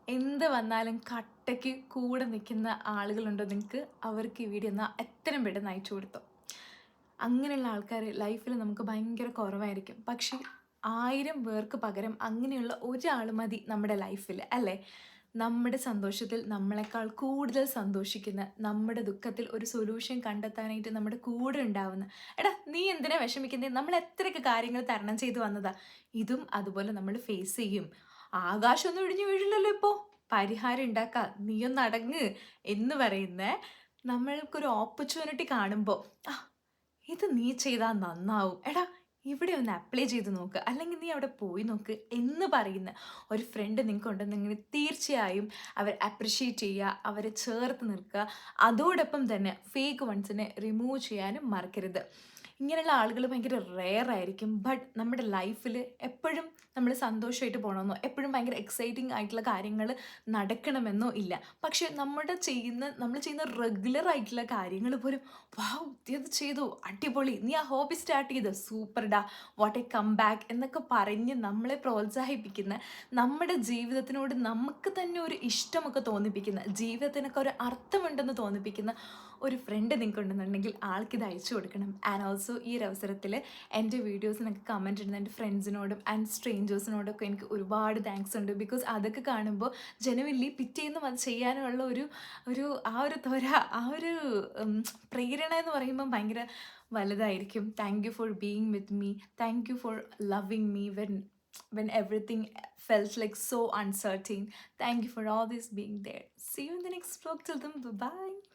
എന്ത് വന്നാലും കട്ടയ്ക്ക് കൂടെ നിൽക്കുന്ന ആളുകളുണ്ടോ നിങ്ങൾക്ക്? അവർക്ക് ഈ വീഡിയോ എന്നാൽ എത്രയും പെട്ടെന്ന് അയച്ചു കൊടുത്തോ. അങ്ങനെയുള്ള ആൾക്കാർ ലൈഫിൽ നമുക്ക് ഭയങ്കര കുറവായിരിക്കും. പക്ഷേ 1000 പേർക്ക് പകരം അങ്ങനെയുള്ള ഒരാൾ മതി നമ്മുടെ ലൈഫിൽ, അല്ലേ? നമ്മുടെ സന്തോഷത്തിൽ നമ്മളെക്കാൾ കൂടുതൽ സന്തോഷിക്കുന്ന, നമ്മുടെ ദുഃഖത്തിൽ ഒരു സൊല്യൂഷൻ കണ്ടെത്താനായിട്ട് നമ്മുടെ കൂടെ ഉണ്ടാവുന്ന, എടാ നീ എന്തിനാ വിഷമിക്കുന്നത്, നമ്മൾ എത്രയൊക്കെ കാര്യങ്ങൾ തരണം ചെയ്ത് വന്നതാ, ഇതും അതുപോലെ നമ്മൾ ഫേസ് ചെയ്യും. ആകാശമൊന്നും ഇടിഞ്ഞു വീഴില്ലല്ലോ ഇപ്പോൾ, പരിഹാരം ഉണ്ടാക്കാം, നീയൊന്ന് അടങ്ങ് എന്ന് പറയുന്ന നമ്മൾക്കൊരു ഓപ്പർച്യൂണിറ്റി കാണുമ്പോൾ, ആ ഇത് നീ ചെയ്താൽ നന്നാവും, എടാ ഇവിടെ ഒന്ന് അപ്ലൈ ചെയ്ത് നോക്ക്, അല്ലെങ്കിൽ നീ അവിടെ പോയി നോക്ക് എന്ന് പറയുന്ന ഒരു ഫ്രണ്ട് നിങ്ങൾക്ക് ഉണ്ടെന്നെങ്കിൽ തീർച്ചയായും അവർ അപ്രിഷ്യേറ്റ് ചെയ്യുക, അവരെ ചേർത്ത് നിൽക്കുക. അതോടൊപ്പം തന്നെ ഫേക്ക് വൺസിനെ റിമൂവ് ചെയ്യാനും മറക്കരുത്. ഇങ്ങനെയുള്ള ആളുകൾ ഭയങ്കര റെയർ ആയിരിക്കും. ബട്ട് നമ്മുടെ ലൈഫിൽ എപ്പോഴും നമ്മൾ സന്തോഷമായിട്ട് പോകണമെന്നോ എപ്പോഴും ഭയങ്കര എക്സൈറ്റിംഗ് ആയിട്ടുള്ള കാര്യങ്ങൾ നടക്കണമെന്നോ ഇല്ല. പക്ഷെ നമ്മൾ ചെയ്യുന്ന റെഗുലർ ആയിട്ടുള്ള കാര്യങ്ങൾ പോലും, വാവ് നീ അത് ചെയ്തു, അടിപൊളി, നീ ആ ഹോബി സ്റ്റാർട്ട് ചെയ്തു, സൂപ്പർ ഡാ, വാട്ട് എ കം ബാക്ക് എന്നൊക്കെ പറഞ്ഞ് നമ്മളെ പ്രോത്സാഹിപ്പിക്കുന്ന, നമ്മുടെ ജീവിതത്തിനോട് നമുക്ക് തന്നെ ഒരു ഇഷ്ടമൊക്കെ തോന്നിപ്പിക്കുന്ന, ജീവിതത്തിനൊക്കെ ഒരു അർത്ഥമുണ്ടെന്ന് തോന്നിപ്പിക്കുന്ന ഒരു ഫ്രണ്ട് നിങ്ങൾക്ക് ഉണ്ടെന്നുണ്ടെങ്കിൽ ആൾക്കിത് അയച്ചു കൊടുക്കണം. ആൻഡ് ഓൾസോ ഈ ഒരു അവസരത്തിൽ എൻ്റെ വീഡിയോസിനൊക്കെ കമൻറ്റ് ഇടുന്ന എൻ്റെ ഫ്രണ്ട്സിനോടും ആൻഡ് സ്ട്രേഞ്ചേഴ്സിനോടൊക്കെ എനിക്ക് ഒരുപാട് താങ്ക്സ് ഉണ്ട്. ബിക്കോസ് അതൊക്കെ കാണുമ്പോൾ ജനുവലി പിറ്റേന്നും അത് ചെയ്യാനുള്ള ഒരു ഒരു ആ ഒരു ത്വര, ആ ഒരു പ്രേരണ എന്ന് പറയുമ്പോൾ ഭയങ്കര വലുതായിരിക്കും. Thank you for being with me, thank you for loving me when everything felt like so uncertain. Thank you for all this being there. See you in the next vlog. Till then, bye bye.